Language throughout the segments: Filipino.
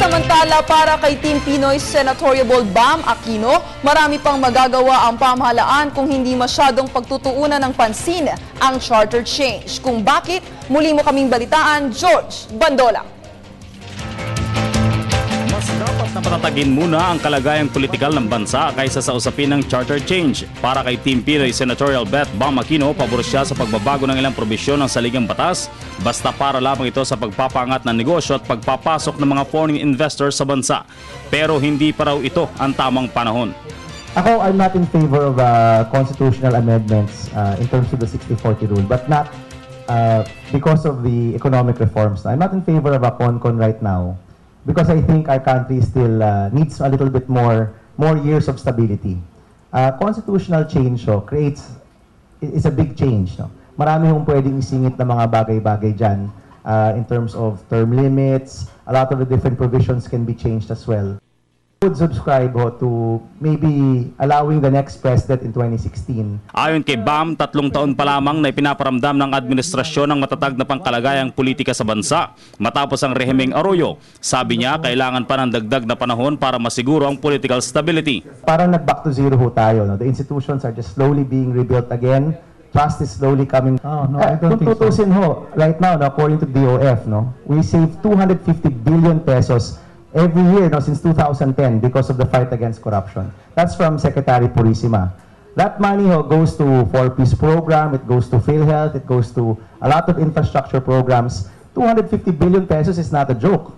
Samantala, para kay Team Pinoy Senatoriable Bam Aquino, marami pang magagawa ang pamahalaan kung hindi masyadong pagtutuunan ng pansin ang charter change. Kung bakit, muli mo kaming balitaan, George Bandola. Mas dapat na patatagin muna ang kalagayang politikal ng bansa kaysa sa usapin ng charter change. Para kay Team Pinoy Senatorial Bet Bam Aquino, pabor siya sa pagbabago ng ilang probisyon ng saligang batas, basta para lamang ito sa pagpapangat ng negosyo at pagpapasok ng mga foreign investors sa bansa. Pero hindi pa raw ito ang tamang panahon. Ako, I'm not in favor of constitutional amendments in terms of the 60-40 rule, but not because of the economic reforms. I'm not in favor of a CONCON right now because I think our country still needs a little bit more years of stability. Constitutional change is a big change. No? Marami hong pwedeng isingit na mga bagay-bagay dyan in terms of term limits. A lot of the different provisions can be changed as well. I would subscribe to maybe allowing the next president in 2016. Ayon kay Bam, 3 taon pa lamang na ipinaparamdam ng administrasyon ng matatag na pangkalagayang politika sa bansa matapos ang rehimeng Arroyo. Sabi niya, kailangan pa ng dagdag na panahon para masiguro ang political stability. Parang nag-back to zero tayo. No? The institutions are just slowly being rebuilt again. Trust is slowly coming. Kung tutusin right now, according to DOF, we saved 250 billion pesos every year since 2010 because of the fight against corruption. That's from Secretary Purisima. That money goes to 4-piece program, it goes to PhilHealth, it goes to a lot of infrastructure programs. 250 billion pesos is not a joke.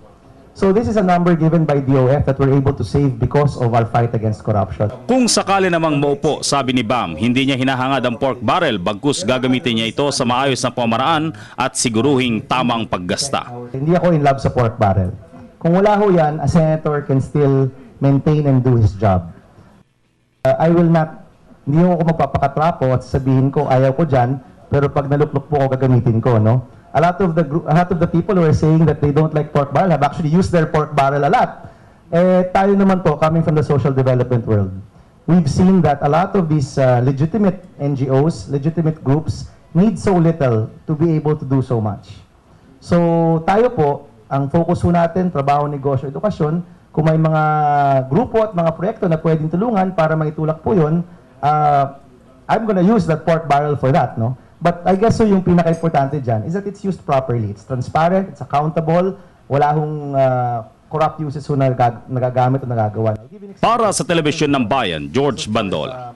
So this is a number given by DOF that we're able to save because of our fight against corruption. Kung sakali namang maupo, sabi ni Bam, hindi niya hinahangad ang pork barrel bagkus gagamitin niya ito sa maayos na pamaraan at siguruhing tamang paggasta. Hindi ako in love sa pork barrel. Kung wala yan, a senator can still maintain and do his job. Hindi ako magpapakatrapo at sabihin ko, ayaw ko dyan, pero pag naluplok po ako, gagamitin ko, no? A lot of the people who are saying that they don't like pork barrel have actually used their pork barrel a lot. Tayo naman po, coming from the social development world, we've seen that a lot of these legitimate NGOs, legitimate groups, need so little to be able to do so much. So, tayo po, ang focus po natin, trabaho, negosyo, edukasyon, kung may mga grupo at mga proyekto na pwedeng tulungan para maitulak po yun, I'm gonna use that pork barrel for that, no? But I guess yung pinaka-importante dyan is that it's used properly. It's transparent, it's accountable, wala hong corrupt uses na nagagamit o nagagawa. Para sa Telebisyon ng Bayan, George Bandola.